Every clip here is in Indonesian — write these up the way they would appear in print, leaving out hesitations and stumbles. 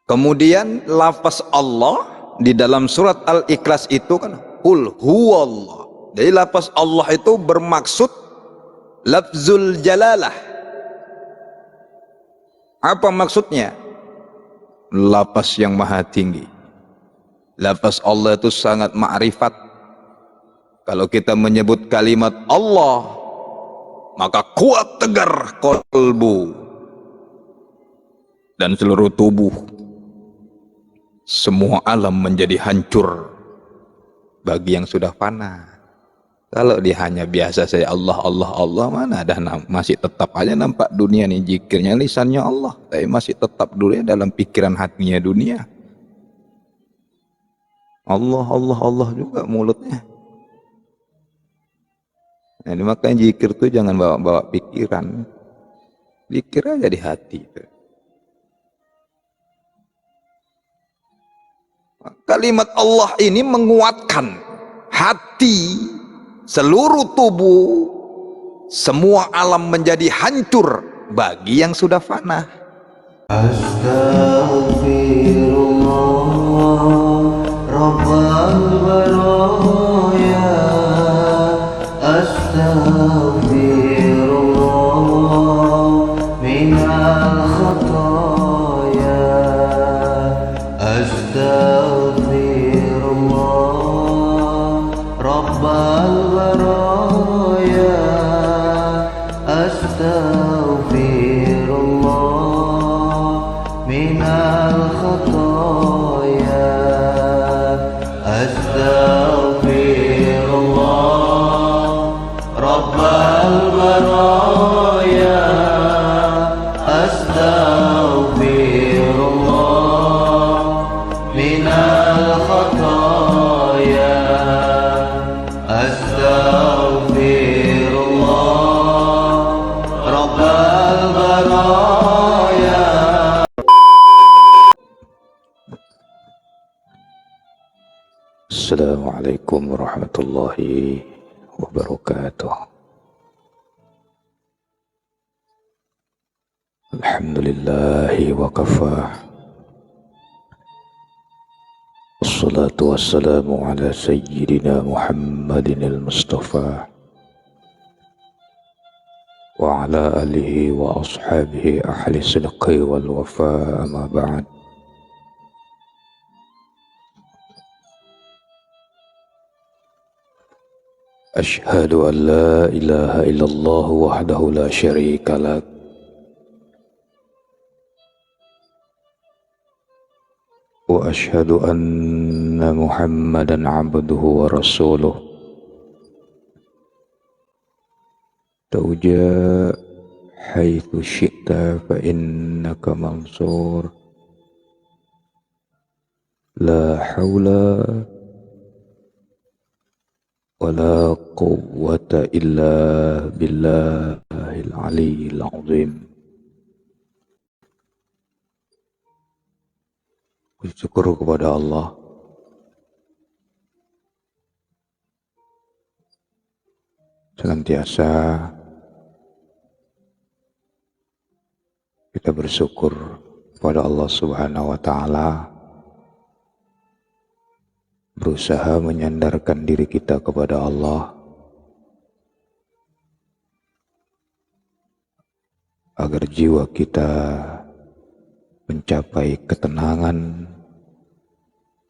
Kemudian lafaz Allah di dalam surat Al-Ikhlas itu kan qul huwallah. Jadi lafaz Allah itu bermaksud lafzul jalalah. Apa maksudnya? Lafaz yang maha tinggi. Lafaz Allah itu sangat ma'rifat. Kalau kita menyebut kalimat Allah, maka kuat tegar kolbu dan seluruh tubuh. Semua alam menjadi hancur bagi yang sudah fana. Kalau dia hanya biasa saya Allah, Allah, Allah, mana ada masih tetap aja nampak dunia nih zikirnya lisannya Allah, tapi masih tetap dunia dalam pikiran hatinya dunia. Allah, Allah, Allah juga mulutnya. Nah, makanya zikir tuh jangan bawa-bawa pikiran. Zikir aja di hati. Kalimat Allah ini menguatkan hati, seluruh tubuh, semua alam menjadi hancur bagi yang sudah fana. Astaghfirullah Rabbal baraya, astaghfirullah minal khataya, astaghfirullah Rabbal baraya, astaghfirullah minal khataya, astaghfirullah Rabbal baraya, astaghfirullah minal khataya, astaghfirullah Rabbal baraya. Assalamualaikum warahmatullahi wabarakatuh. Alhamdulillahi wa kafah. Wassalatu wassalamu ala sayyidina Muhammadin al-Mustafa wa ala alihi wa ashabihi ahli sidqi wal wafa, amma ba'd. Ashhadu an la ilaha illallah wahdahu la syarika lah, wa ashhadu anna Muhammadan abduhu wa rasuluh. Tauja haitsu syi'ta fa innaka mansur. La haula wala quwwata illa billahil aliyyil azim. Bersyukur kepada Allah senantiasa kita bersyukur kepada Allah Subhanahu wa ta'ala, berusaha menyandarkan diri kita kepada Allah agar jiwa kita mencapai ketenangan,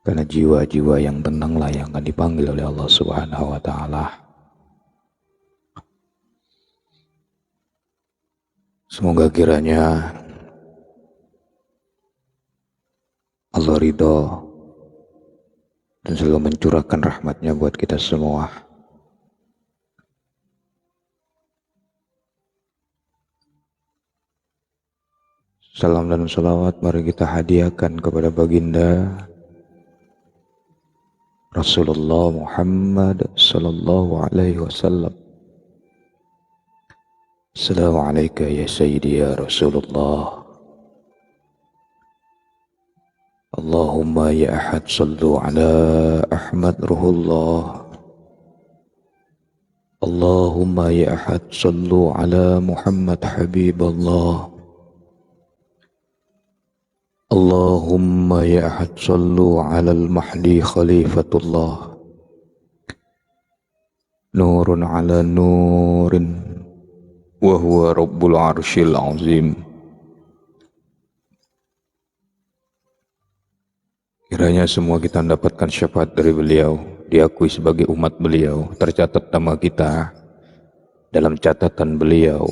karena jiwa-jiwa yang tenanglah yang akan dipanggil oleh Allah Subhanahu wa ta'ala. Semoga kiranya Allah ridho dan selalu mencurahkan rahmatnya buat kita semua. Salam dan salawat mari kita hadiahkan kepada baginda Rasulullah Muhammad sallallahu alaihi wasallam. Assalamualaikum ya Sayyidi ya Rasulullah. Allahumma ya ahad sallu ala Ahmad ruhullah. Allahumma ya ahad sallu ala Muhammad habiballah. Allahumma ya ahad sallu ala al-mahdi khalifatullah, nurun ala nurin, wa huwa rabbul arshil azim. Kiranya semua kita mendapatkan syafaat dari beliau, diakui sebagai umat beliau, tercatat nama kita dalam catatan beliau,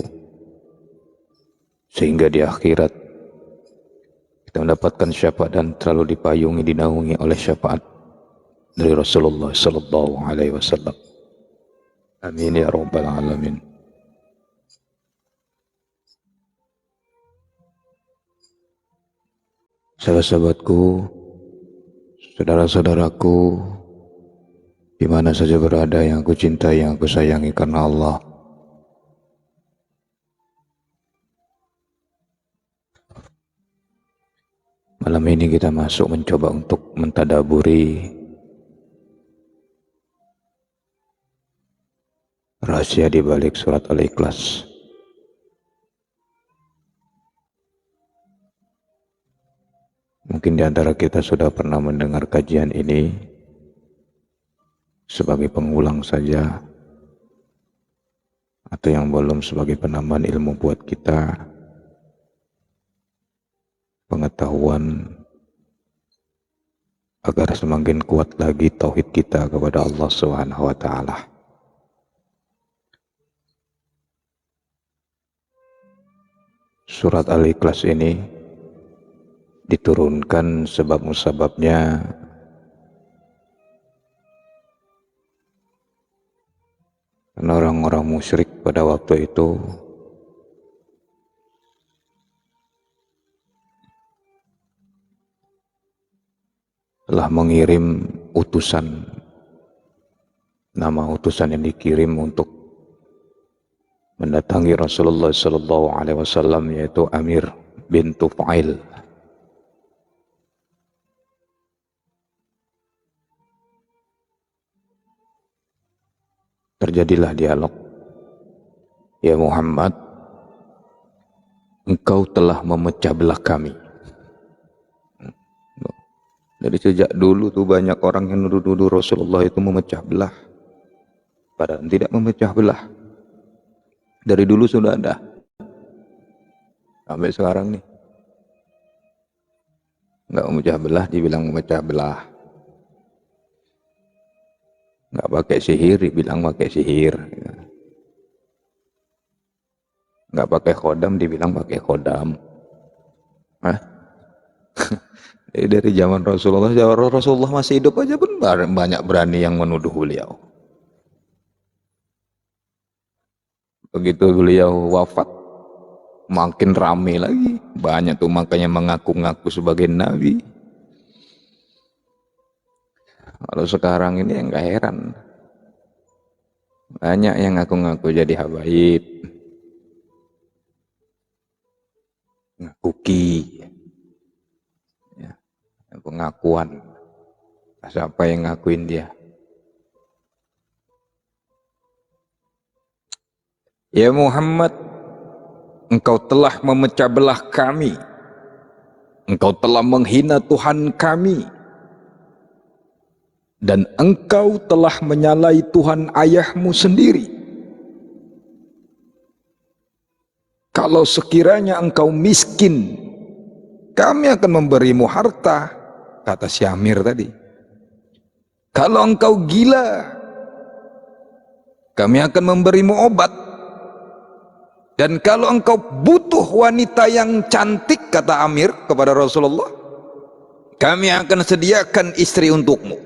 sehingga di akhirat kita mendapatkan syafaat dan terlalu dipayungi, dinaungi oleh syafaat dari Rasulullah sallallahu alaihi wasallam. Amin ya rabbal alamin. Sahabat-sahabatku, saudara-saudaraku, di mana saja berada yang aku cintai, yang aku sayangi karena Allah. Malam ini kita masuk mencoba untuk mentadaburi rahasia di balik surat Al-Ikhlas. Mungkin di antara kita sudah pernah mendengar kajian ini sebagai pengulang saja, atau yang belum sebagai penambahan ilmu buat kita, pengetahuan agar semakin kuat lagi tauhid kita kepada Allah Subhanahu wa taala. Surat Al-Ikhlas ini diturunkan sebab musababnya karena orang-orang musyrik pada waktu itu telah mengirim utusan, nama utusan yang dikirim untuk mendatangi Rasulullah sallallahu alaihi wasallam, yaitu Amir bin Tufail. Terjadilah dialog. Ya Muhammad, engkau telah memecah belah kami. Dari sejak dulu tuh banyak orang yang nuduh-nuduh Rasulullah itu memecah belah, padahal tidak memecah belah. Dari dulu sudah ada, sampai sekarang nih nggak memecah belah, dibilang memecah belah. Nggak pakai sihir, dibilang pakai sihir. Nggak pakai khodam, dibilang pakai khodam. Hah? Dari zaman Rasulullah masih hidup aja pun banyak berani yang menuduh beliau. Begitu beliau wafat, makin ramai lagi. Banyak tuh makanya mengaku-ngaku sebagai nabi. Kalau sekarang ini yang gak heran, banyak yang ngaku-ngaku jadi habaib, ngakuki, ya, pengakuan. Siapa yang ngakuin dia? Ya Muhammad, engkau telah memecah belah kami, engkau telah menghina Tuhan kami, dan engkau telah menyalahi Tuhan ayahmu sendiri. Kalau sekiranya engkau miskin, kami akan memberimu harta, kata si Amir tadi. Kalau engkau gila, kami akan memberimu obat. Dan kalau engkau butuh wanita yang cantik, kata Amir kepada Rasulullah, kami akan sediakan istri untukmu.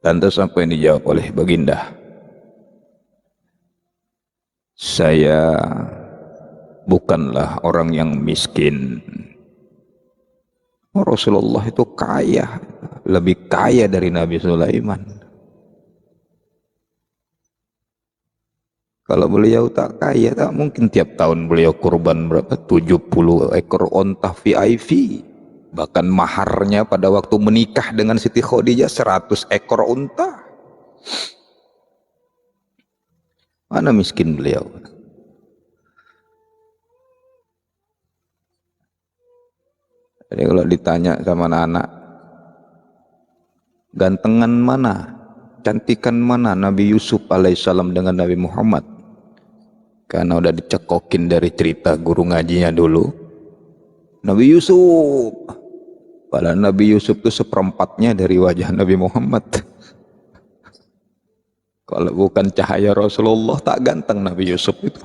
Lantas apa yang dijawab oleh baginda? Saya bukanlah orang yang miskin. Rasulullah itu kaya, lebih kaya dari Nabi Sulaiman. Kalau beliau tak kaya, tak mungkin tiap tahun beliau kurban berapa? 70 ekor onta VIP. Bahkan maharnya pada waktu menikah dengan Siti Khadijah 100 ekor unta. Mana miskin beliau? Jadi kalau ditanya sama anak-anak, gantengan mana, cantikan mana Nabi Yusuf alaihissalam dengan Nabi Muhammad? Karena udah dicekokin dari cerita guru ngajinya dulu. Nabi Yusuf, padahal Nabi Yusuf itu seperempatnya dari wajah Nabi Muhammad. Kalau bukan cahaya Rasulullah, tak ganteng Nabi Yusuf itu.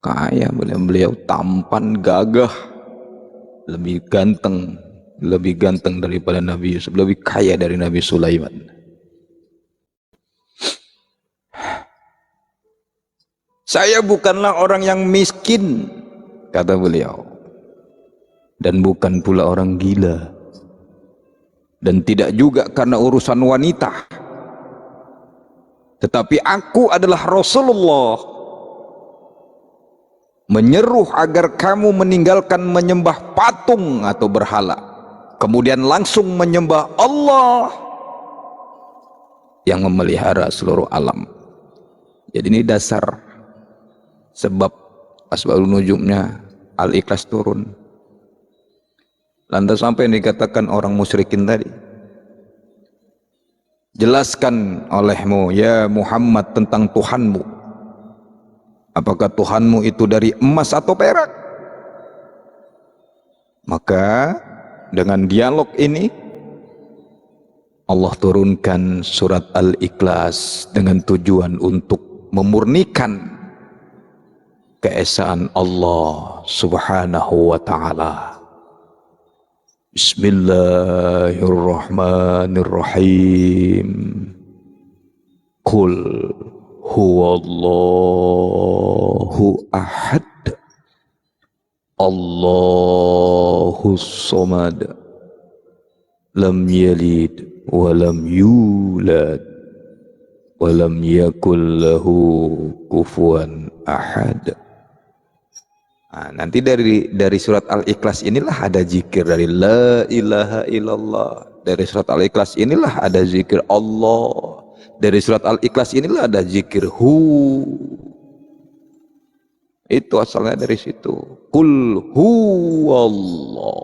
Kaya beliau tampan, gagah, lebih ganteng daripada Nabi Yusuf, lebih kaya dari Nabi Sulaiman. Saya bukanlah orang yang miskin, kata beliau, dan bukan pula orang gila, dan tidak juga karena urusan wanita, tetapi aku adalah Rasulullah, menyeru agar kamu meninggalkan menyembah patung atau berhala, kemudian langsung menyembah Allah yang memelihara seluruh alam. Jadi ini dasar sebab asbabun nuzulnya Al-Ikhlas turun. Lantas sampai yang dikatakan orang musyrikin tadi, jelaskan olehmu ya Muhammad tentang Tuhanmu. Apakah Tuhanmu itu dari emas atau perak? Maka dengan dialog ini Allah turunkan surat Al-Ikhlas dengan tujuan untuk memurnikan keesaan Allah Subhanahu wa ta'ala. Bismillahirrahmanirrahim. Qul huwallahu ahad, Allahus samad, lam yalid wa lam yulad wa lam yakul lahu kufuwan ahad. Nah, nanti dari surat Al-Ikhlas inilah ada zikir dari la ilaha illallah. Dari surat Al-Ikhlas inilah ada zikir Allah. Dari surat Al-Ikhlas inilah ada zikir hu. Itu asalnya dari situ. Qul huwallah.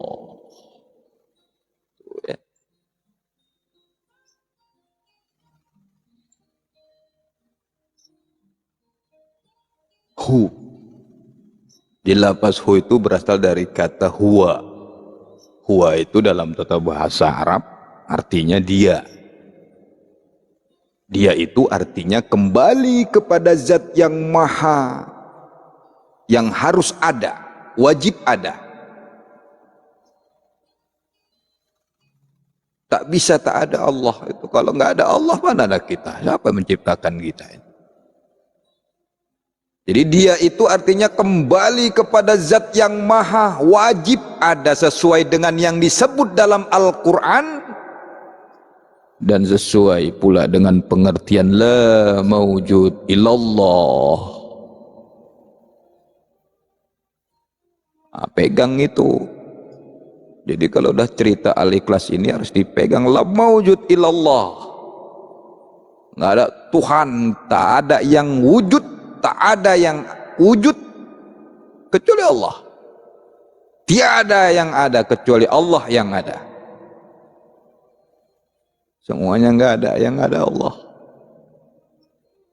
Hu. Di lafaz hu itu berasal dari kata huwa. Huwa itu dalam tata bahasa Arab artinya dia. Dia itu artinya kembali kepada zat yang maha, yang harus ada, wajib ada. Tak bisa tak ada Allah itu. Kalau nggak ada Allah, mana ada kita? Siapa yang menciptakan kita ini? Jadi dia itu artinya kembali kepada zat yang maha, wajib ada sesuai dengan yang disebut dalam Al-Quran, dan sesuai pula dengan pengertian la maujud illallah. Nah, pegang itu. Jadi kalau udah cerita Al-Ikhlas ini harus dipegang, la maujud illallah. Nggak ada Tuhan, tak ada yang wujud, tak ada yang wujud kecuali Allah. Tiada yang ada kecuali Allah yang ada. Semuanya nggak ada, yang ada Allah.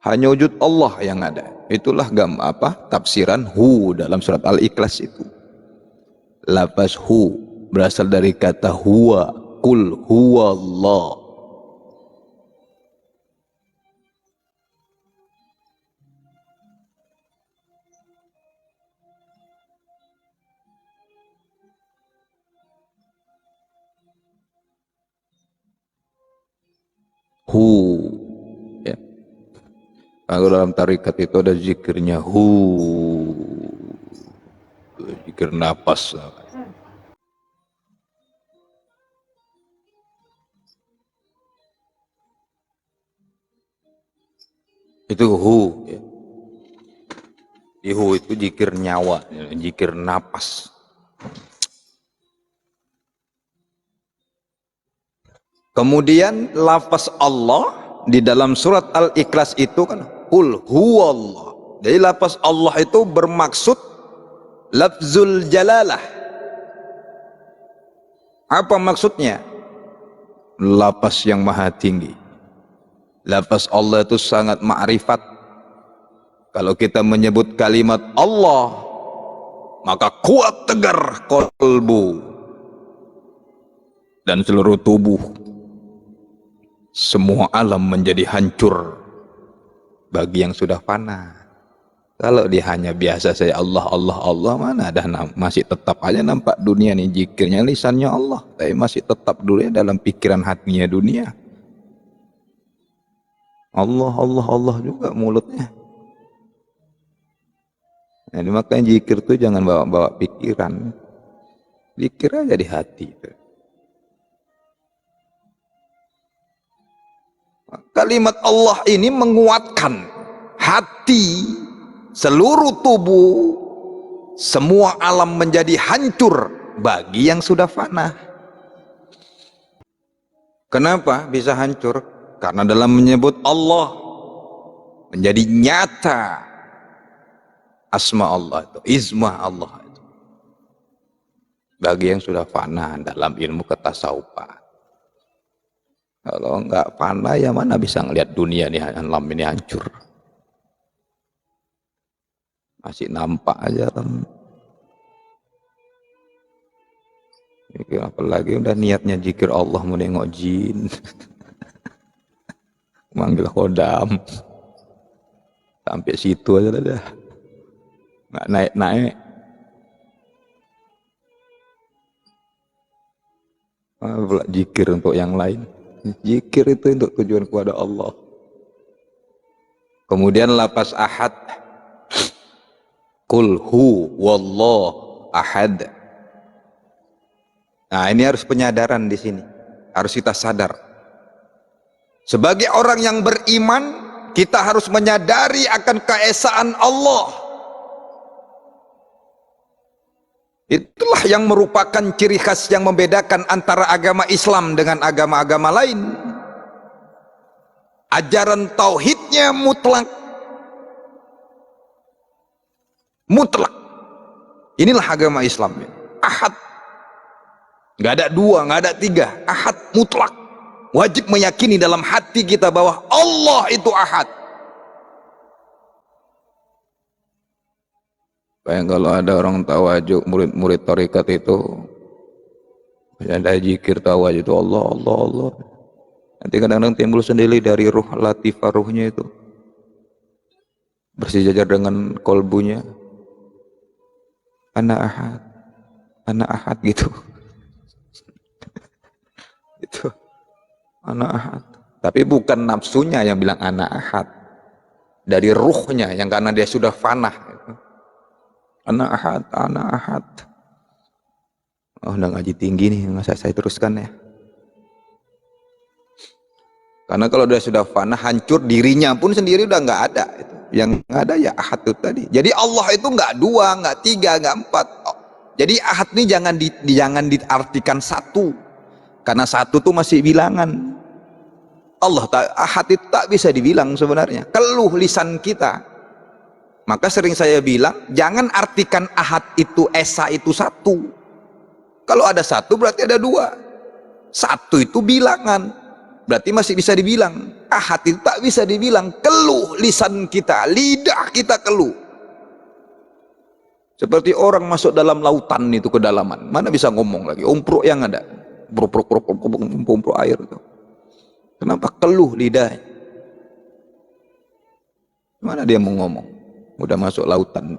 Hanya wujud Allah yang ada. Itulah tafsiran hu dalam surat Al-Ikhlas itu. Lafaz hu berasal dari kata huwa. Qul huwallah. Hu, ya. Kalau dalam tarikat itu ada zikirnya hu, zikir napas. Itu hu, ya. Di hu itu zikir nyawa, zikir napas. Kemudian lafaz Allah di dalam surat Al-Ikhlas itu kan Qul huwallah. Jadi lafaz Allah itu bermaksud lafzul jalalah. Apa maksudnya? Lafaz yang maha tinggi. Lafaz Allah itu sangat ma'rifat. Kalau kita menyebut kalimat Allah, maka kuat tegar kolbu dan seluruh tubuh. Semua alam menjadi hancur bagi yang sudah fana. Kalau dia hanya biasa saya Allah, Allah, Allah, mana ada masih tetap aja nampak dunia nih zikirnya lisannya Allah, tapi masih tetap dulu ya dalam pikiran hatinya dunia. Allah, Allah, Allah juga mulutnya. Jadi makanya zikir tuh jangan bawa-bawa pikiran, zikir aja di hati. Kalimat Allah ini menguatkan hati, seluruh tubuh, semua alam menjadi hancur bagi yang sudah fana. Kenapa bisa hancur? Karena dalam menyebut Allah menjadi nyata asma Allah itu, izmah Allah itu bagi yang sudah fana dalam ilmu ketasawufan. Kalau enggak fana ya mana bisa ngelihat dunia ini, alam ini hancur. Masih nampak aja kan. Apalagi udah niatnya zikir Allah mau nengok jin. Manggil khodam. Sampai situ aja dah. Nggak naik-naik. Pula zikir untuk yang lain. Zikir itu untuk tujuan kepada Allah. Kemudian lafaz ahad. Qul hu wallahu ahad. Nah, ini harus penyadaran di sini. Harus kita sadar. Sebagai orang yang beriman, kita harus menyadari akan keesaan Allah. Itulah yang merupakan ciri khas yang membedakan antara agama Islam dengan agama-agama lain. Ajaran tauhidnya mutlak. Mutlak. Inilah agama Islam. Ahad. Nggak ada dua, nggak ada tiga. Ahad mutlak. Wajib meyakini dalam hati kita bahwa Allah itu ahad. Bayang kalau ada orang tawajuk, murid-murid tarekat itu ada zikir tawajuk itu Allah, Allah, Allah. Nanti kadang-kadang timbul sendiri dari ruh latifah ruhnya itu. Bersejajar dengan kolbunya. Ana ahad gitu. Itu. Ana ahad. Tapi bukan nafsunya yang bilang ana ahad. Dari ruhnya yang karena dia sudah fanah. Ana ahad, ana ahad. Oh, udah ngaji tinggi nih, nggak saya teruskan ya. Karena kalau dia sudah fana, hancur dirinya pun sendiri udah nggak ada. Yang ada ya ahad itu tadi. Jadi Allah itu nggak dua, nggak tiga, nggak empat. Jadi ahad ini jangan diartikan satu. Karena satu tuh masih bilangan. Ahad itu tak bisa dibilang sebenarnya. Keluh lisan kita. Maka sering saya bilang, jangan artikan ahad itu, esa itu satu. Kalau ada satu berarti ada dua. Satu itu bilangan, berarti masih bisa dibilang. Ahad itu tak bisa dibilang. Keluh lisan kita, lidah kita keluh. Seperti orang masuk dalam lautan itu kedalaman. Mana bisa ngomong lagi, umpruk yang ada. Umpruk air itu. Kenapa keluh lidah? Mana dia mau ngomong? Udah masuk lautan.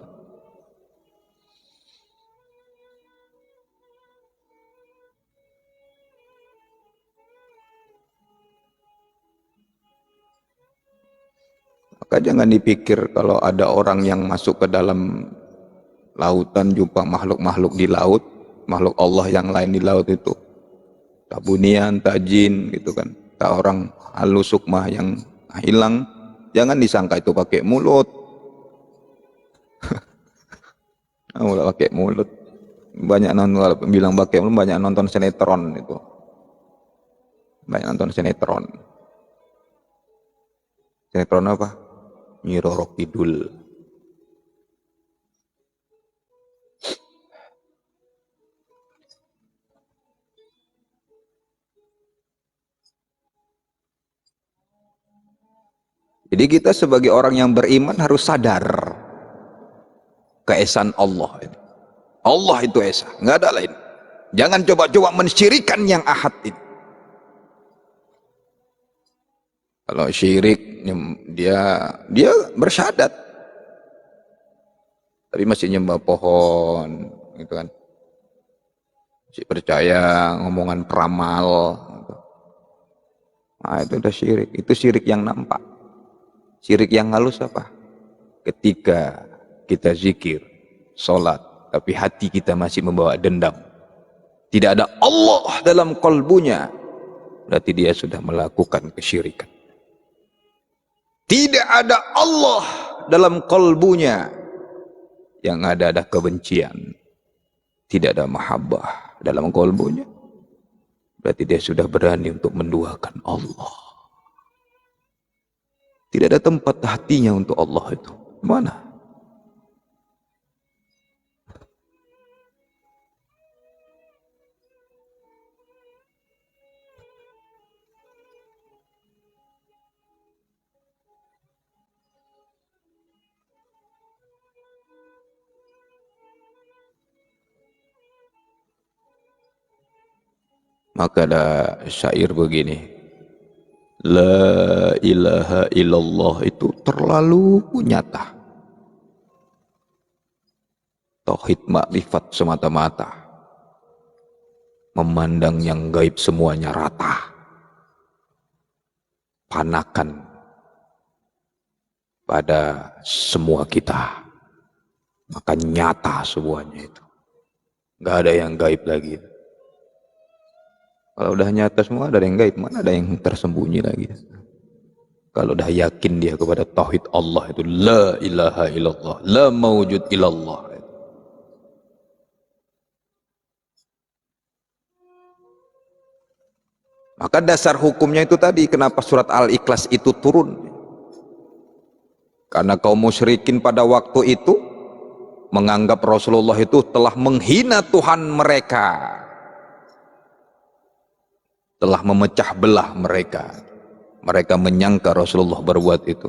Maka jangan dipikir kalau ada orang yang masuk ke dalam lautan jumpa makhluk-makhluk di laut, makhluk Allah yang lain di laut itu. Tak bunian, tak jin gitu kan. Tak orang halus sukmah yang hilang. Jangan disangka itu pakai mulut. Udah pakai mulut. Banyak nonton, bilang pakai mulut, banyak nonton sinetron itu. Banyak nonton sinetron. Sinetron apa? Nyi Roro Kidul. Jadi kita sebagai orang yang beriman harus sadar keesaan Allah. Allah itu esa, nggak ada lain. Jangan coba-coba mensyirikan yang ahad itu. Kalau syirik dia bersyahadat, tapi masih nyembah pohon, gitu kan? Masih percaya ngomongan peramal. Gitu. Nah itu udah syirik. Itu syirik yang nampak. Syirik yang halus apa? Ketika kita zikir, sholat, tapi hati kita masih membawa dendam. Tidak ada Allah dalam kalbunya, berarti dia sudah melakukan kesyirikan. Tidak ada Allah dalam kalbunya, yang ada kebencian. Tidak ada mahabbah dalam kalbunya, berarti dia sudah berani untuk menduakan Allah. Tidak ada tempat hatinya untuk Allah itu. Mana? Maka ada syair begini, la ilaha illallah itu terlalu nyata. Tauhid makrifat semata-mata. Memandang yang gaib semuanya rata. Panakan pada semua kita. Maka nyata semuanya itu. Gak ada yang gaib lagi. Kalau udah nyata semua, ada yang gaib, mana ada yang tersembunyi lagi. Kalau udah yakin dia kepada tauhid Allah itu, la ilaha illallah, la mawjud illallah. Maka dasar hukumnya itu tadi, kenapa surat Al-Ikhlas itu turun. Karena kaum musyrikin pada waktu itu menganggap Rasulullah itu telah menghina Tuhan mereka. Telah memecah belah mereka. Mereka menyangka Rasulullah berbuat itu.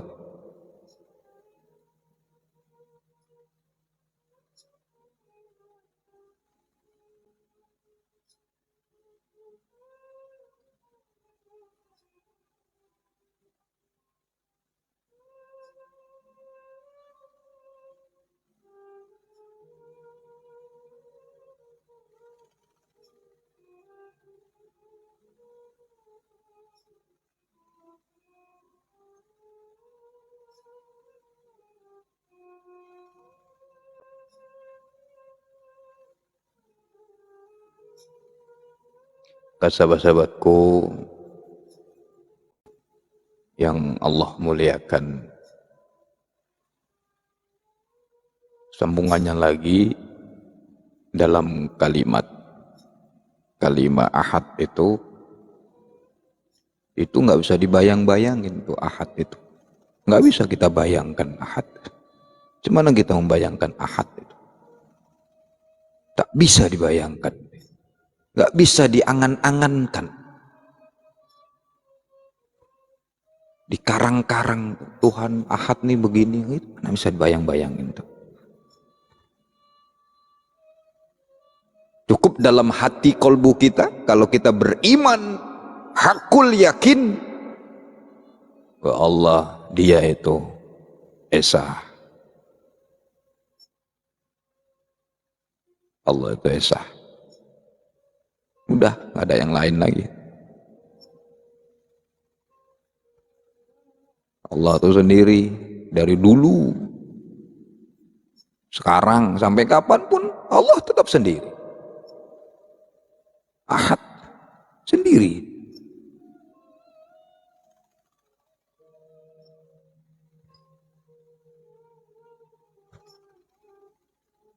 Sahabat-sahabatku yang Allah muliakan, sambungannya lagi dalam kalimat ahad itu nggak bisa dibayang-bayangin tuh ahad itu, nggak bisa kita bayangkan ahad. Gimana kita membayangkan ahad itu? Tak bisa dibayangkan, nggak bisa diangan-angankan. Di karang-karang Tuhan ahad nih begini, itu nggak bisa dibayang-bayangin tuh. Cukup dalam hati kolbu kita, kalau kita beriman, hakul yakin bahwa Allah dia itu Esa. Allah itu Esa. Udah, nggak ada yang lain lagi. Allah itu sendiri dari dulu, sekarang sampai kapanpun Allah tetap sendiri. Ahad sendiri.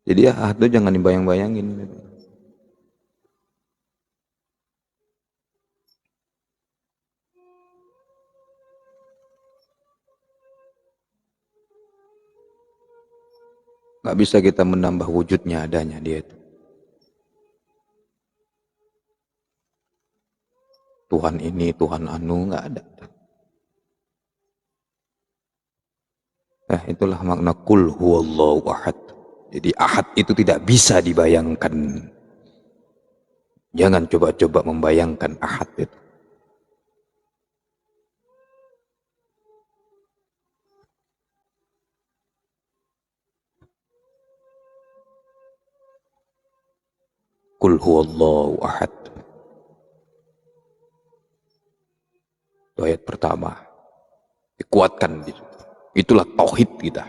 Jadi ahad itu jangan dibayang-bayangin. Nggak bisa kita menambah wujudnya adanya dia itu. Tuhan ini, Tuhan anu, nggak ada. Itulah makna kul huwallahu ahad. Jadi ahad itu tidak bisa dibayangkan. Jangan coba-coba membayangkan ahad itu. Kul huwallahu ahad. Itu ayat pertama. Dikuatkan di situ. Itulah tauhid kita.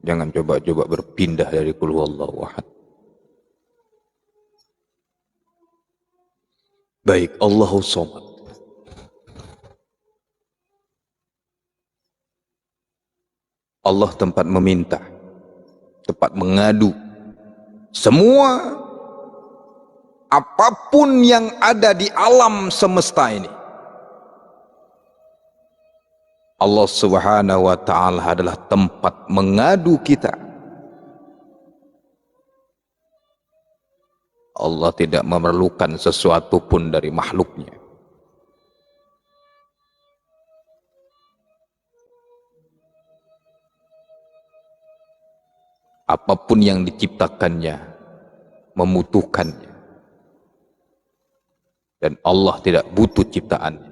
Jangan coba-coba berpindah dari kul huwallahu ahad. Baik, Allahus Samad. Allah tempat meminta, tempat mengadu. Semua apapun yang ada di alam semesta ini, Allah Subhanahu wa ta'ala adalah tempat mengadu kita. Allah tidak memerlukan sesuatu pun dari makhluknya. Apapun yang diciptakannya membutuhkannya. Dan Allah tidak butuh ciptaannya.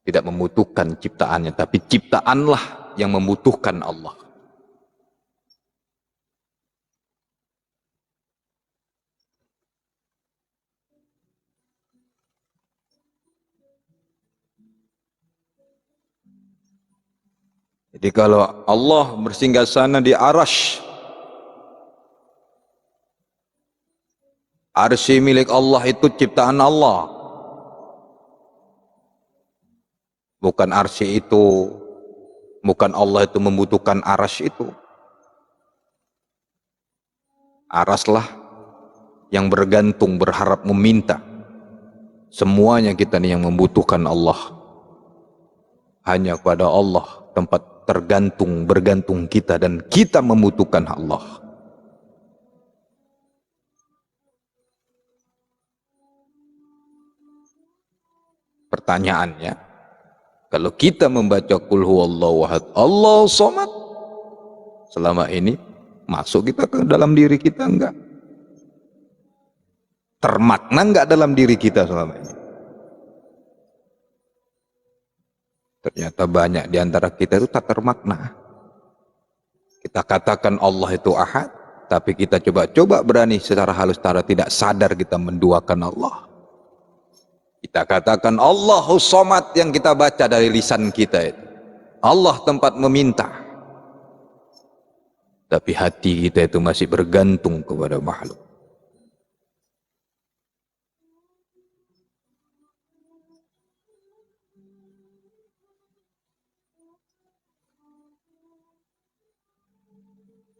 Tidak membutuhkan ciptaannya, tapi ciptaanlah yang membutuhkan Allah. Jadi kalau Allah bersinggasana di Arsy, Arsy milik Allah itu ciptaan Allah. Bukan Arsy itu, bukan Allah itu membutuhkan Arsy itu. Araslah yang bergantung, berharap, meminta. Semuanya kita nih yang membutuhkan Allah. Hanya kepada Allah tempat tergantung, bergantung kita, dan kita membutuhkan Allah. Pertanyaannya, kalau kita membaca kul huwallahu ahad, Allahus Samad, selama ini masuk kita ke dalam diri kita enggak? Termakna enggak dalam diri kita selama ini? Ternyata banyak di antara kita itu tak termakna. Kita katakan Allah itu ahad, tapi kita coba-coba berani secara halus, secara tidak sadar kita menduakan Allah. Kita katakan Allahus Samad yang kita baca dari lisan kita itu. Allah tempat meminta. Tapi hati kita itu masih bergantung kepada makhluk.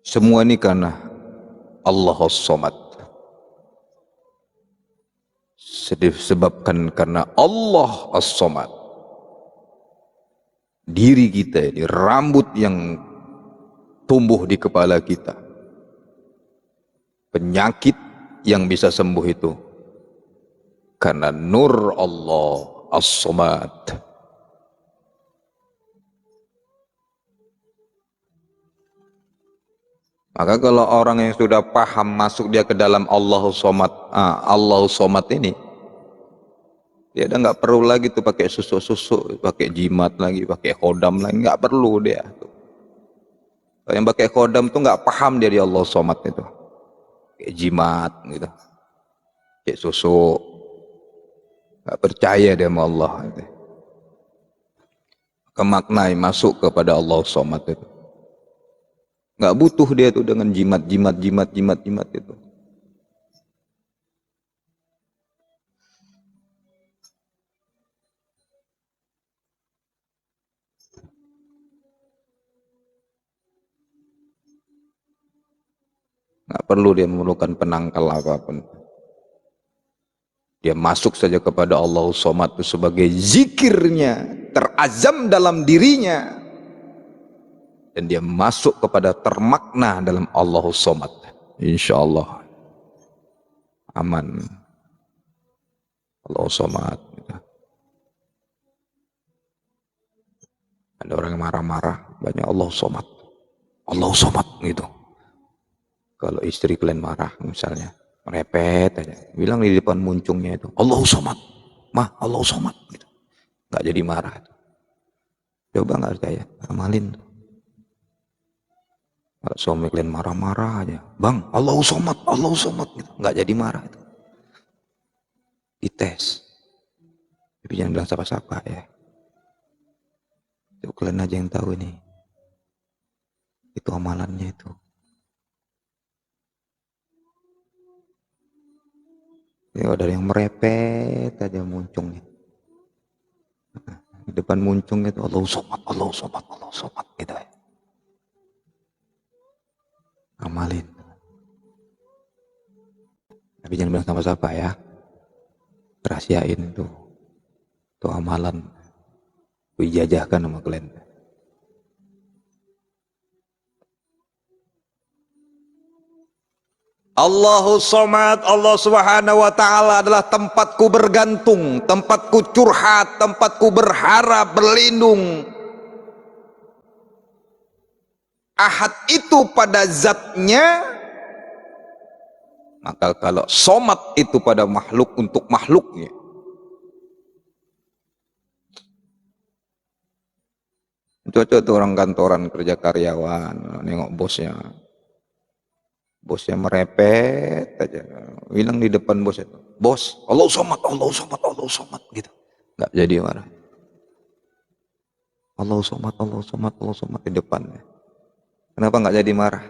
Semua ini karena Allahus Samad. Disebabkan karena Allah As-Samad. Diri kita ini, rambut yang tumbuh di kepala kita, penyakit yang bisa sembuh itu karena nur Allah As-Samad. Maka kalau orang yang sudah paham masuk dia ke dalam Allahus Samad, Allahus Samad ini, dia udah nggak perlu lagi tuh pakai susuk-susuk, pakai jimat lagi, pakai khodam lagi, nggak perlu dia. Yang pakai khodam tuh nggak paham dia di Allahus Samad itu, kayak jimat gitu, kayak susuk, nggak percaya dia sama Allah. Gitu. Kemaknai masuk kepada Allahus Samad itu. Nggak butuh dia tuh dengan jimat itu. Nggak perlu dia memerlukan penangkal apapun. Dia masuk saja kepada Allah Somad itu sebagai zikirnya, terazam dalam dirinya. Dan dia masuk kepada termakna dalam Allah Somad. Insya Allah aman. Allah Somad. Ada orang yang marah-marah, banyak Allah Somad. Allah Somad gitu. Kalau istri kalian marah misalnya, merepet aja, bilang di depan muncungnya itu, Allah Somad, mah Allah Somad gitu. Nggak jadi marah. Coba nggak percaya, amalin. Kalau suami kalian marah-marah aja, bang Allah Somad gitu. Nggak jadi marah itu. Dites. Tapi jangan bilang siapa-siapa ya. Itu kalian aja yang tahu ini. Itu amalannya itu. Ya ada yang merepet aja muncungnya. Di depan muncungnya itu Allah Somad gitu ya. Amalin. Tapi jangan bilang sama siapa ya. Rahasiain itu. Itu amalan. Itu ijazahkan sama kalian. Allahu Somad, Allah Subhanahu wa Ta'ala adalah tempatku bergantung, tempatku curhat, tempatku berharap, berlindung. Ahad itu pada zatnya, maka kalau Somad itu pada makhluk untuk makhluknya. Cocok tuh orang kantoran kerja karyawan, nengok bosnya. Bosnya merepet aja, bilang di depan bos itu, bos, Allah Somad gitu, nggak jadi marah. Allah Somad di depannya. Kenapa nggak jadi marah?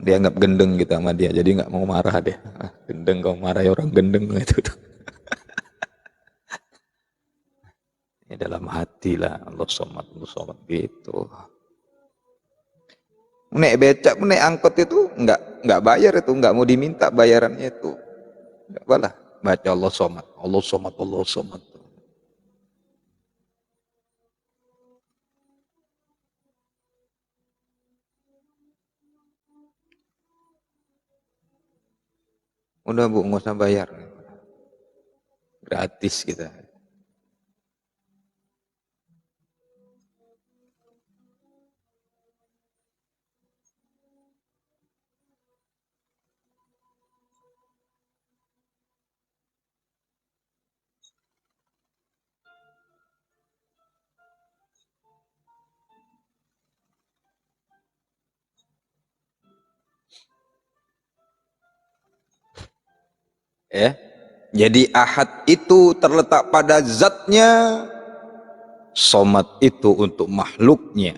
Dia anggap gendeng gitu sama dia, jadi nggak mau marah dia. Gendeng kau marah ya orang gendeng itu. Ini dalam hati lah Allah Somad gitu. Naik becak, naik angkot itu nggak bayar itu, nggak mau diminta bayarannya itu. Nggak balah, baca Allah Somad. Udah bu, nggak usah bayar, gratis kita. Ya, jadi ahad itu terletak pada zatnya, Somad itu untuk makhluknya,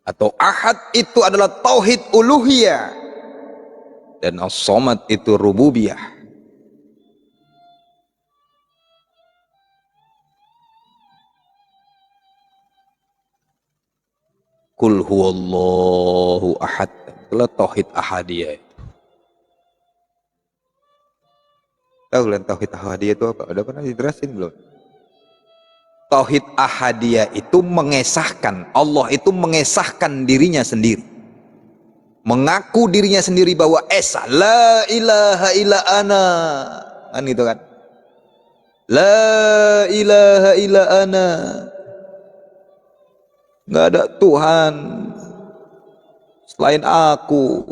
atau ahad itu adalah tauhid uluhiyah, dan as-Somad itu rububiyah. Kul huwallahu ahad, itulah tauhid ahadiyah. Tahu kalian tauhid ahadiyah itu apa? Udah pernah dijelasin belum? Tauhid ahadiyah itu mengesahkan, Allah itu mengesahkan dirinya sendiri, mengaku dirinya sendiri bahwa esa, la ilaha illa ana, kan gitu kan, la ilaha illa ana, nggak ada Tuhan selain aku.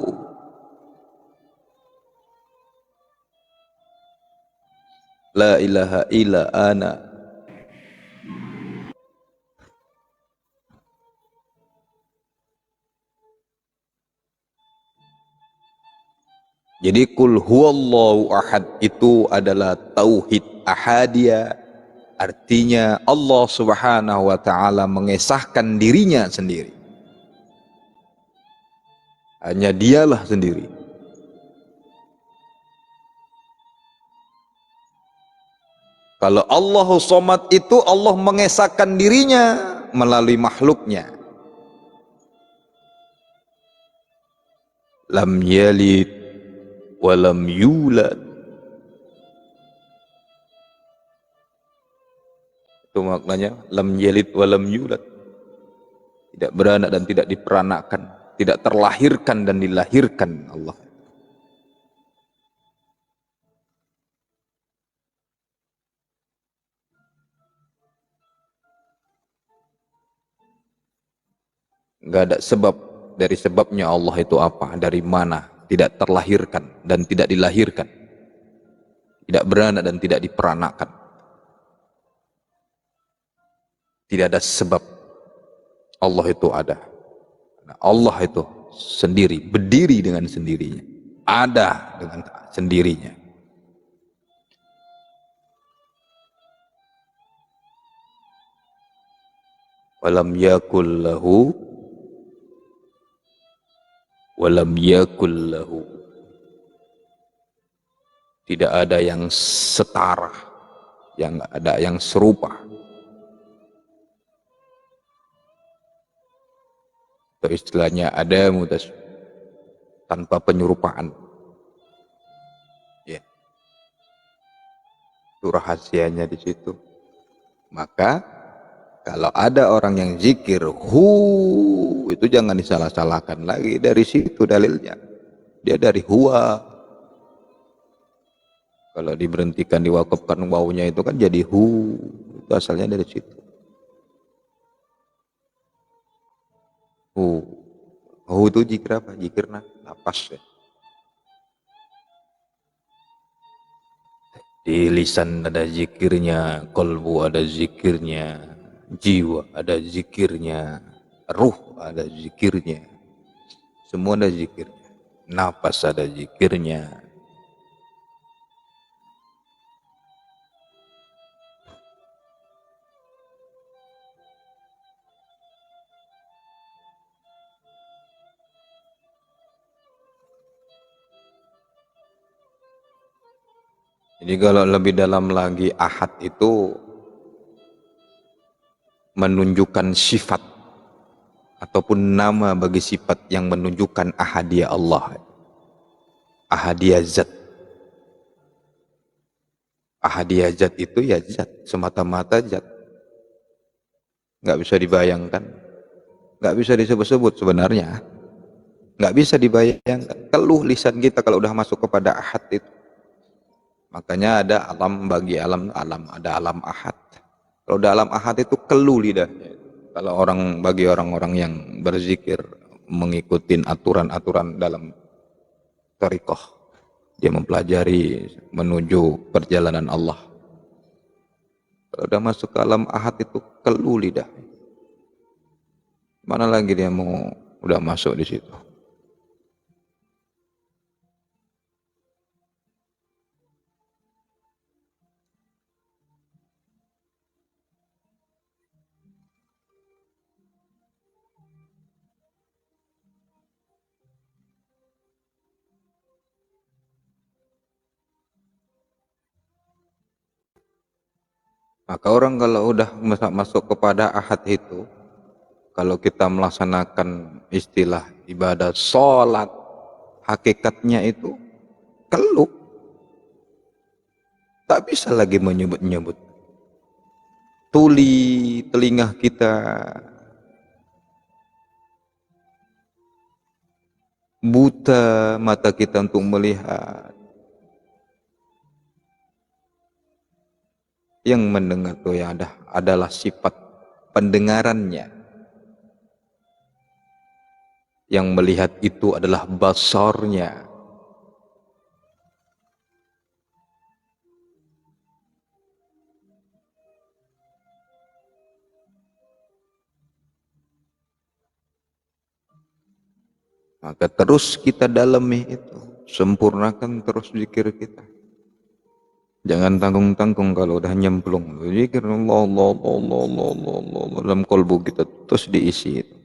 La ilaha illa ana. Jadi kul huwallahu ahad itu adalah tauhid ahadiyah, artinya Allah Subhanahu wa taala mengesahkan dirinya sendiri. Hanya dialah sendiri. Kalau Allah Somad itu Allah mengesahkan dirinya melalui makhluknya. Lam yalid walam yulad Itu maknanya lam yalid wa lam yulad. Tidak beranak dan tidak diperanakkan, tidak terlahirkan dan dilahirkan Allah. Enggak ada sebab. Dari sebabnya Allah itu apa? Dari mana? Tidak terlahirkan dan tidak dilahirkan. Tidak beranak dan tidak diperanakkan. Tidak ada sebab Allah itu ada. Allah itu sendiri, berdiri dengan sendirinya. Ada dengan sendirinya. Walam yakul lahu walam yakul lahu. Tidak ada yang setara, yang ada yang serupa. Atau istilahnya ada mutas tanpa penyerupaan. Ya. Itu rahasianya di situ. Maka kalau ada orang yang zikir itu jangan disalah-salahkan lagi. Dari situ dalilnya. Dia dari huwa. Kalau diberhentikan, diwakafkan wawunya itu kan jadi hu. Itu asalnya dari situ. Hu itu zikir apa? Zikirna lapas ya. Di lisan ada zikirnya, kolbu ada zikirnya, jiwa ada zikirnya, ruh ada zikirnya. Semua ada zikirnya. Napas ada zikirnya. Jadi kalau lebih dalam lagi, ahad itu menunjukkan sifat ataupun nama bagi sifat yang menunjukkan ahadiyah Allah. Ahadiyah zat. Ahadiyah zat itu ya zat, semata-mata zat. Nggak bisa dibayangkan. Nggak bisa disebut-sebut sebenarnya. Nggak bisa dibayangkan. Keluh lisan kita kalau udah masuk kepada ahad itu. Makanya ada alam bagi alam, ada alam ahad. Kalau dalam ahad itu keluh lidahnya. Kalau bagi orang-orang yang berzikir mengikuti aturan-aturan dalam thariqah, dia mempelajari menuju perjalanan Allah. Kalau udah masuk ke alam ahad itu keluh lidah. Mana lagi dia mau udah masuk di situ? Maka orang kalau udah masuk kepada ahad itu, kalau kita melaksanakan istilah ibadah sholat, hakikatnya itu keluh. Tak bisa lagi menyebut-nyebut. Tuli telinga kita, buta mata kita untuk melihat. Yang mendengar itu ya adalah sifat pendengarannya. Yang melihat itu adalah basarnya. Maka terus kita dalami itu, sempurnakan terus zikir kita. Jangan tanggung-tanggung kalau udah nyemplung. Zikir Allah, Allah, Allah, Allah, Allah, Allah, dalam kolbu kita terus diisi itu.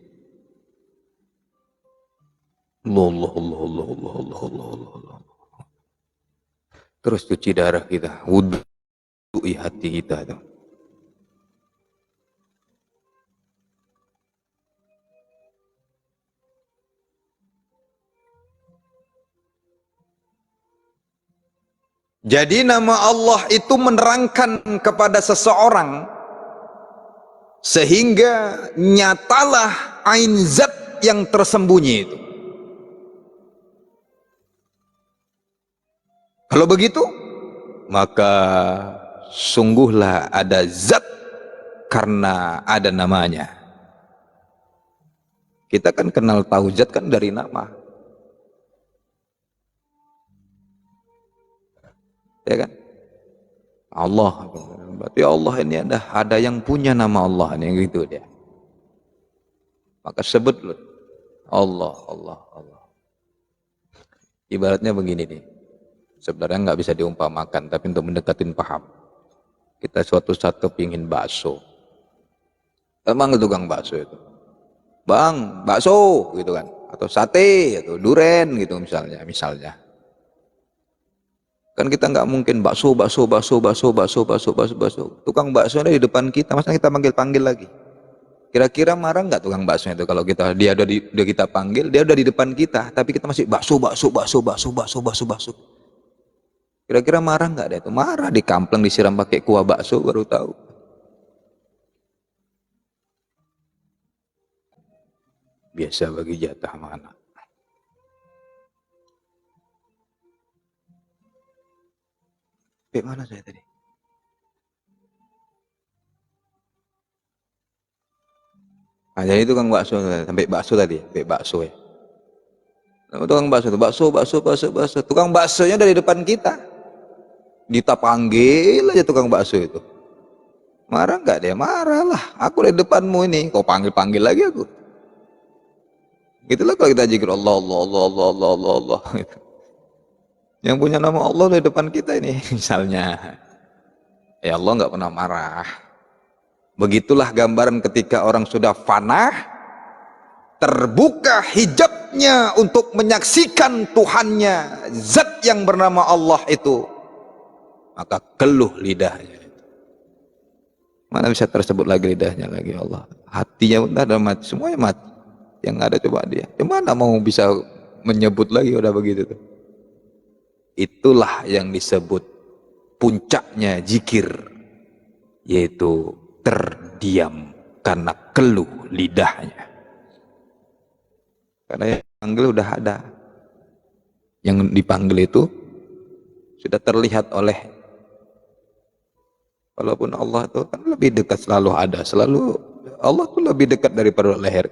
Allah, Allah, Allah, Allah, Allah, Allah, Allah, Allah, Allah. Terus cuci darah kita, wudhu'i hati kita itu. Jadi nama Allah itu menerangkan kepada seseorang sehingga nyatalah ain zat yang tersembunyi itu. Kalau begitu, maka sungguhlah ada zat karena ada namanya. Kita kan kenal tahu zat kan dari nama, ya kan? Allah, berarti Allah ini ada yang punya nama Allah ini, gitu dia. Maka sebut Allah, Allah, Allah. Ibaratnya begini nih, sebenarnya nggak bisa diumpamakan, tapi untuk mendekatin paham. Kita suatu saat kepingin bakso, emang tukang bakso itu, bang, bakso, gitu kan, atau sate, atau duren, gitu misalnya. Kan kita nggak mungkin bakso. Tukang bakso ada di depan kita, masa kita panggil lagi? Kira-kira marah nggak tukang bakso itu kalau dia udah kita panggil, dia udah di depan kita, tapi kita masih bakso. Kira-kira marah nggak dia itu? Marah, dikampleng, disiram pakai kuah bakso baru tahu. Biasa bagi jatah mana? Mana saya tadi? Nah, jadi tukang bakso, sampai bakso tadi, sampai bakso ya. Tukang bakso, bakso. Tukang baksonya dari depan kita. Kita panggil aja tukang bakso itu. Marah nggak dia? Marah lah. Aku dari depanmu ini, kau panggil lagi aku. Gitulah kalau kita zikir Allah. Gitu. Yang punya nama Allah dari depan kita ini, misalnya. Ya Allah nggak pernah marah. Begitulah gambaran ketika orang sudah fana, terbuka hijabnya untuk menyaksikan Tuhannya, zat yang bernama Allah itu, maka keluh lidahnya. Mana bisa tersebut lagi lidahnya lagi Allah. Hatinya udah mati, semuanya mati. Yang ada coba dia. Gimana mau bisa menyebut lagi udah begitu tuh. Itulah yang disebut puncaknya zikir, yaitu terdiam karena keluh lidahnya. Karena yang dipanggil udah ada. Yang dipanggil itu sudah terlihat oleh, walaupun Allah itu kan lebih dekat, selalu ada, selalu Allah itu lebih dekat daripada leher.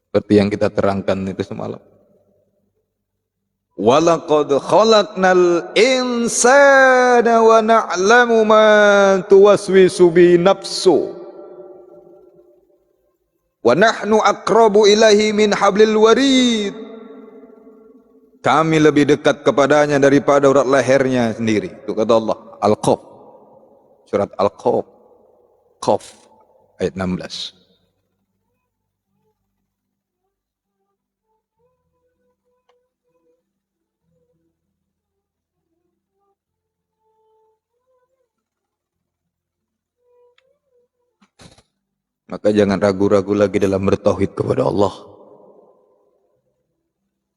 Seperti yang kita terangkan itu semalam. Walaqad khalaqnal insana wa na'lamu ma tuwaswisu bi nafsu wa nahnu aqrabu ilaihi min hablil warid. Kami lebih dekat kepadanya daripada urat lehernya sendiri. Itu kata Allah. Al-Qaf. Surat Al-Qaf. Qaf ayat 16. Maka jangan ragu-ragu lagi dalam bertauhid kepada Allah.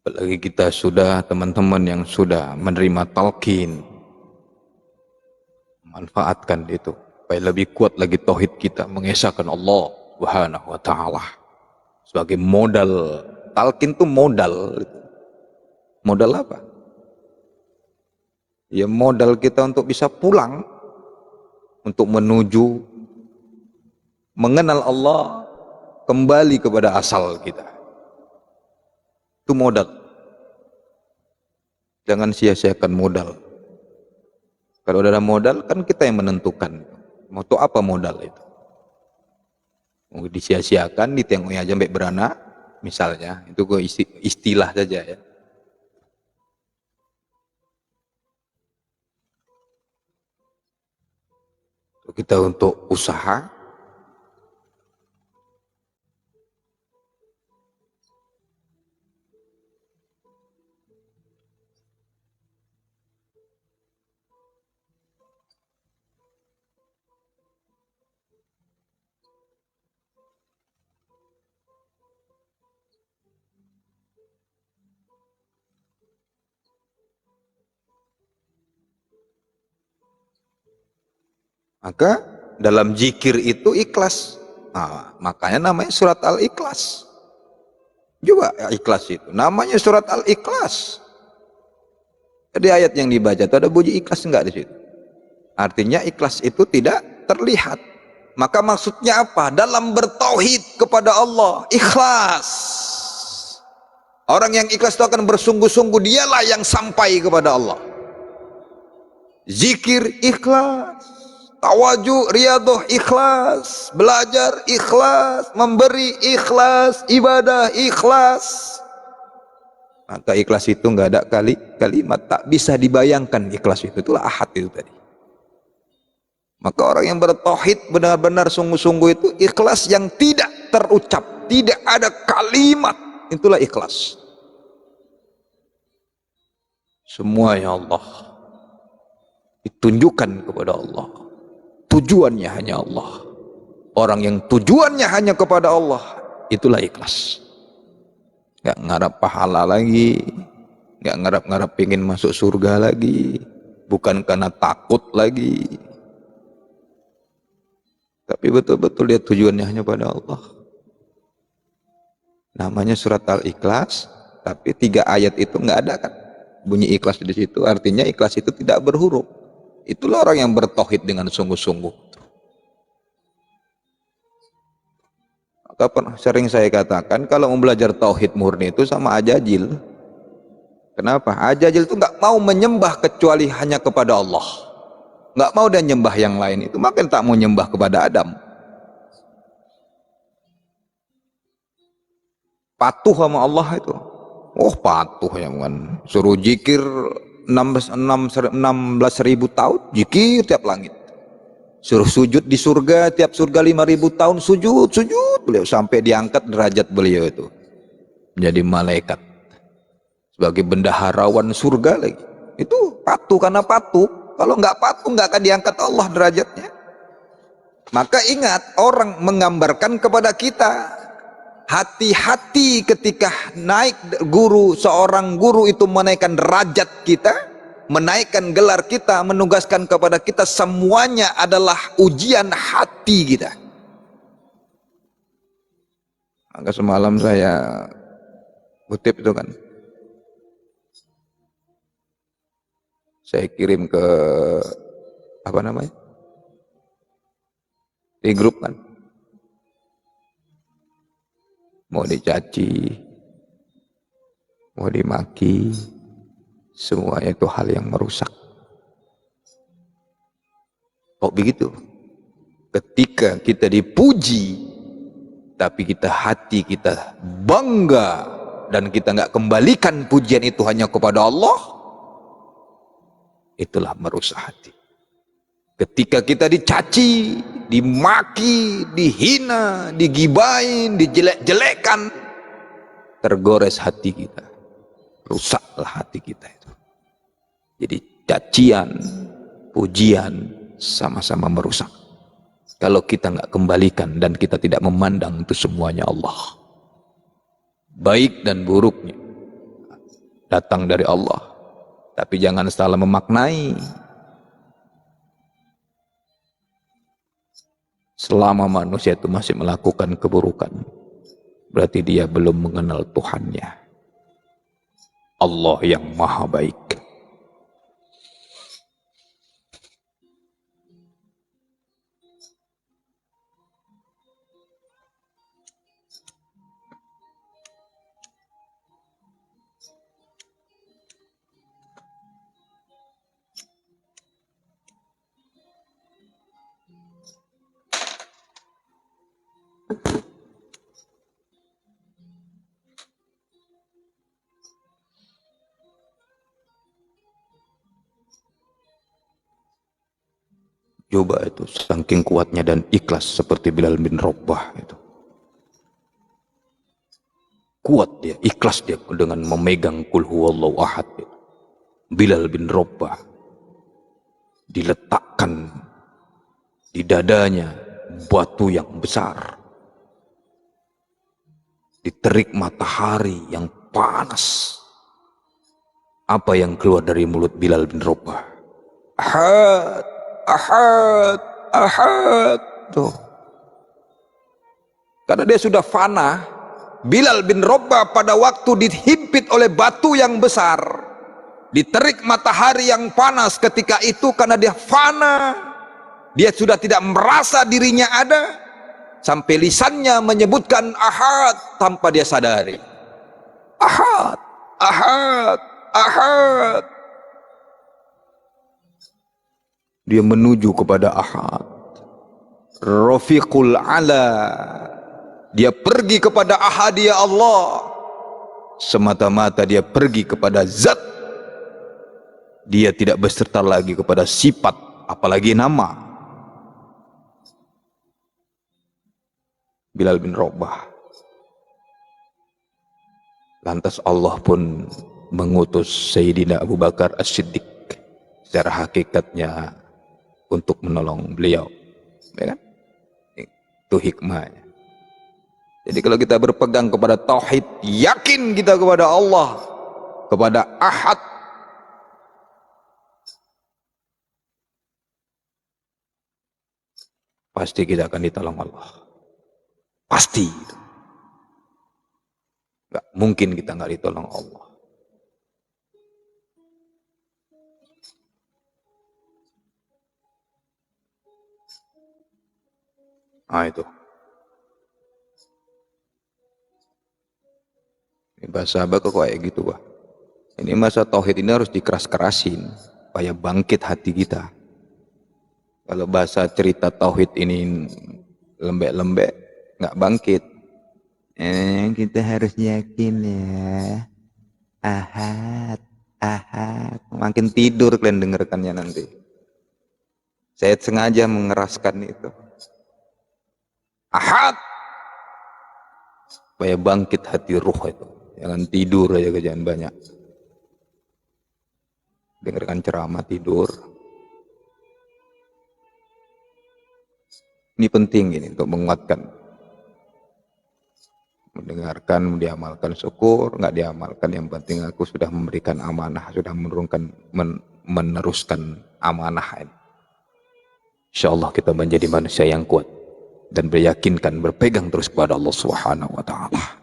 Apalagi kita sudah, teman-teman yang sudah menerima talqin, manfaatkan itu supaya lebih kuat lagi tauhid kita, mengesahkan Allah Subhanahu wa taala sebagai modal. Talqin itu modal. Modal apa? Ya modal kita untuk bisa pulang, untuk menuju mengenal Allah, kembali kepada asal kita. Itu modal. Jangan sia-siakan modal. Kalau ada modal kan kita yang menentukan. Mau tuh apa modal itu? Mau disia-siakan, ditengoknya aja sampai beranak, misalnya. Itu istilah saja ya. Kita untuk usaha, maka Dalam zikir itu ikhlas. Nah, makanya namanya surat Al-Ikhlas. Coba ikhlas itu. Namanya surat Al-Ikhlas. Jadi ayat yang dibaca itu ada bunyi ikhlas enggak di situ? Artinya ikhlas itu tidak terlihat. Maka maksudnya apa? Dalam bertauhid kepada Allah, ikhlas. Orang yang ikhlas itu akan bersungguh-sungguh, dialah yang sampai kepada Allah. Zikir ikhlas, tawaju, riadoh ikhlas, belajar ikhlas, memberi ikhlas, ibadah ikhlas. Maka ikhlas itu nggak ada kalimat, tak bisa dibayangkan ikhlas itu. Itulah ahad itu tadi. Maka orang yang bertauhid benar-benar sungguh-sungguh itu ikhlas yang tidak terucap, tidak ada kalimat, itulah ikhlas. Semuanya Allah ditunjukkan kepada Allah, tujuannya hanya Allah. Orang yang tujuannya hanya kepada Allah, itulah ikhlas. Gak ngarap pahala lagi, gak ngarap-ngarap pengen masuk surga lagi, bukan karena takut lagi, tapi betul-betul dia tujuannya hanya pada Allah. Namanya surat Al-Ikhlas, tapi 3 ayat itu nggak ada kan bunyi ikhlas di situ. Artinya ikhlas itu tidak berhuruf. Itulah orang yang bertauhid dengan sungguh-sungguh. Maka sering saya katakan, kalau mau belajar tauhid murni itu sama ajajil. Kenapa? Ajajil itu nggak mau menyembah kecuali hanya kepada Allah. Nggak mau dia nyembah yang lain itu, makin tak mau nyembah kepada Adam. Patuh sama Allah itu. Oh patuh ya kan. Suruh zikir 16.000 tahun, zikir tiap langit. Suruh sujud di surga, tiap surga 5.000 tahun sujud beliau, sampai diangkat derajat beliau itu menjadi malaikat sebagai bendaharawan surga lagi. Itu patuh karena patuh. Kalau nggak patuh nggak akan diangkat Allah derajatnya. Maka ingat, orang menggambarkan kepada kita, hati-hati ketika naik guru, seorang guru itu menaikkan derajat kita, menaikkan gelar kita, menugaskan kepada kita, semuanya adalah ujian hati kita. Maka semalam saya kutip itu kan, saya kirim ke apa namanya, di grup kan, mau dicaci, mau dimaki, semuanya itu hal yang merusak. Kok begitu? Ketika kita dipuji, tapi hati kita bangga, dan kita nggak kembalikan pujian itu hanya kepada Allah, itulah merusak hati. Ketika kita dicaci, dimaki, dihina, digibain, dijelek-jelekan, tergores hati kita, rusaklah hati kita itu. Jadi cacian, pujian sama-sama merusak. Kalau kita nggak kembalikan dan kita tidak memandang itu semuanya Allah, baik dan buruknya datang dari Allah, tapi jangan salah memaknai. Selama manusia itu masih melakukan keburukan, berarti dia belum mengenal Tuhannya, Allah yang maha baik. Coba itu, saking kuatnya dan ikhlas seperti Bilal bin Rabah itu. Kuat dia, ikhlas dia dengan memegang Qul huwallahu ahad. Bilal bin Rabah diletakkan di dadanya batu yang besar, diterik matahari yang panas. Apa yang keluar dari mulut Bilal bin Rabah? Ahad, ahad, ahad. Tuh. Karena dia sudah fana. Bilal bin Rabah pada waktu dihimpit oleh batu yang besar, diterik matahari yang panas ketika itu, karena dia fana, dia sudah tidak merasa dirinya ada, sampai lisannya menyebutkan ahad tanpa dia sadari. Ahad, ahad, ahad. Dia menuju kepada ahad, Rafiqul Ala. Dia pergi kepada ahadiyah Allah, semata-mata dia pergi kepada zat. Dia tidak berserta lagi kepada sifat, apalagi nama. Bilal bin Rabah. Lantas Allah pun mengutus Sayyidina Abu Bakar As-Siddiq secara hakikatnya untuk menolong beliau, ya kan? Itu hikmahnya. Jadi kalau kita berpegang kepada tauhid, yakin kita kepada Allah, kepada ahad, pasti kita akan ditolong Allah. Pasti. Gak mungkin kita nggak ditolong Allah. Nah itu. Ini bahasa abah kok kayak gitu, Pak. Ini masa tauhid ini harus dikeras-kerasin supaya bangkit hati kita. Kalau bahasa cerita tauhid ini lembek-lembek, nggak bangkit. Kita harus yakin ya. Ahad, ahad. Makin tidur kalian dengarkannya nanti. Saya sengaja mengeraskan itu. Ahad. Supaya bangkit hati ruh itu. Jangan tidur aja, jangan banyak. Dengarkan ceramah tidur. Ini penting ini untuk menguatkan. Mendengarkan, diamalkan, syukur, nggak diamalkan, yang penting aku sudah memberikan amanah, sudah meneruskan amanah ini. Insyaallah kita menjadi manusia yang kuat dan beryakinkan, berpegang terus kepada Allah Subhanahu wa taala.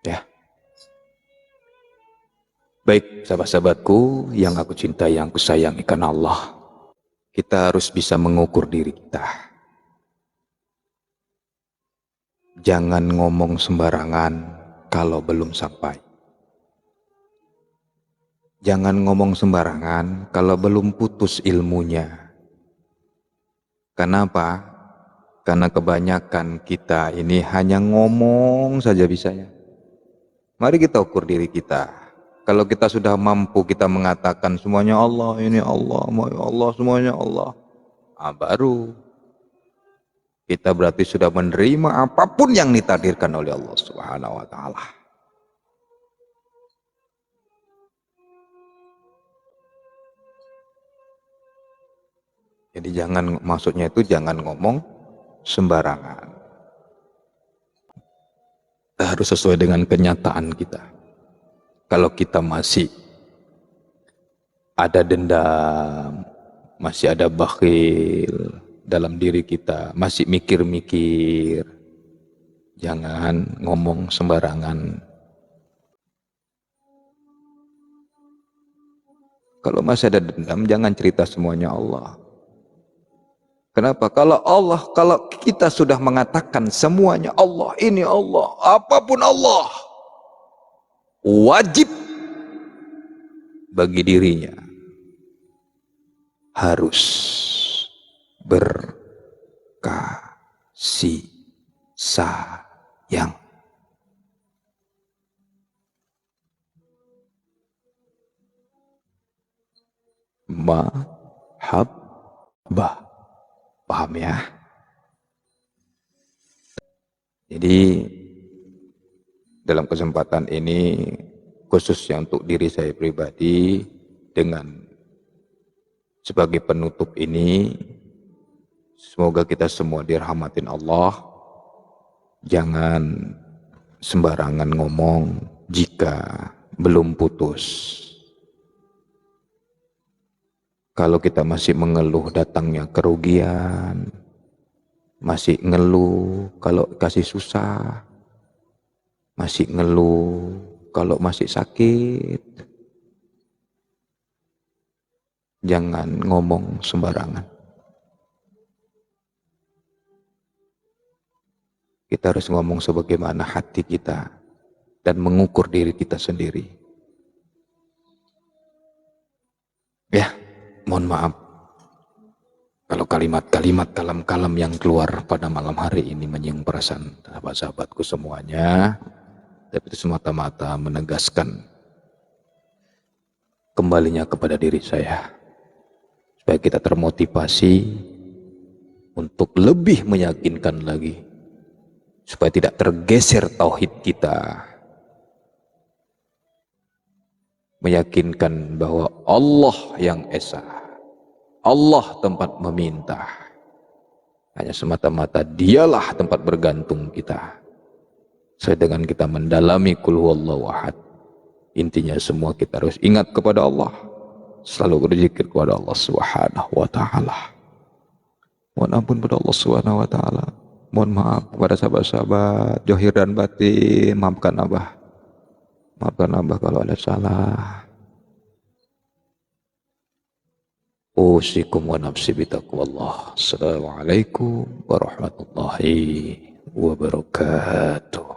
Ya. Baik, sahabat-sahabatku yang aku cintai, yang aku sayangi karena Allah. Kita harus bisa mengukur diri kita. Jangan ngomong sembarangan kalau belum sampai. Jangan ngomong sembarangan kalau belum putus ilmunya. Kenapa? Karena kebanyakan kita ini hanya ngomong saja bisanya. Mari kita ukur diri kita. Kalau kita sudah mampu kita mengatakan semuanya Allah, ini Allah, Allah, semuanya Allah. Baru kita berarti sudah menerima apapun yang ditakdirkan oleh Allah Subhanahu wa taala. Jadi maksudnya itu jangan ngomong sembarangan. Harus sesuai dengan kenyataan kita. Kalau kita masih ada dendam, masih ada bakhil dalam diri kita, masih mikir-mikir, jangan ngomong sembarangan. Kalau masih ada dendam, jangan cerita semuanya Allah. Kenapa? Kalau kita sudah mengatakan semuanya Allah, ini Allah, apapun Allah, wajib bagi dirinya harus berkasih sayang. Mahabbah. Paham ya? Jadi dalam kesempatan ini khususnya untuk diri saya pribadi, dengan sebagai penutup ini, semoga kita semua dirahmatin Allah. Jangan sembarangan ngomong jika belum putus. Kalau kita masih mengeluh datangnya kerugian, masih ngeluh kalau kasih susah, masih ngeluh kalau masih sakit, jangan ngomong sembarangan. Kita harus ngomong sebagaimana hati kita dan mengukur diri kita sendiri. Ya, mohon maaf kalau kalimat-kalimat kalam-kalam yang keluar pada malam hari ini menyinggung perasaan sahabat-sahabatku semuanya, tapi itu semata-mata menegaskan kembalinya kepada diri saya, supaya kita termotivasi untuk lebih meyakinkan lagi, supaya tidak tergeser tauhid kita, meyakinkan bahwa Allah yang esa, Allah tempat meminta, hanya semata-mata dialah tempat bergantung kita. Sesuai dengan kita mendalami qul huwallahu ahad, intinya semua kita harus ingat kepada Allah, selalu berzikir kepada Allah Subhanahu wa taala. Mohon ampun pada Allah Subhanahu wa taala. Mohon maaf kepada sahabat-sahabat zahir dan batin. Maafkan Abah. Maafkan Abah kalau ada salah. Usikum wa nafsi bitaqwallah. Assalamualaikum warahmatullahi wabarakatuh.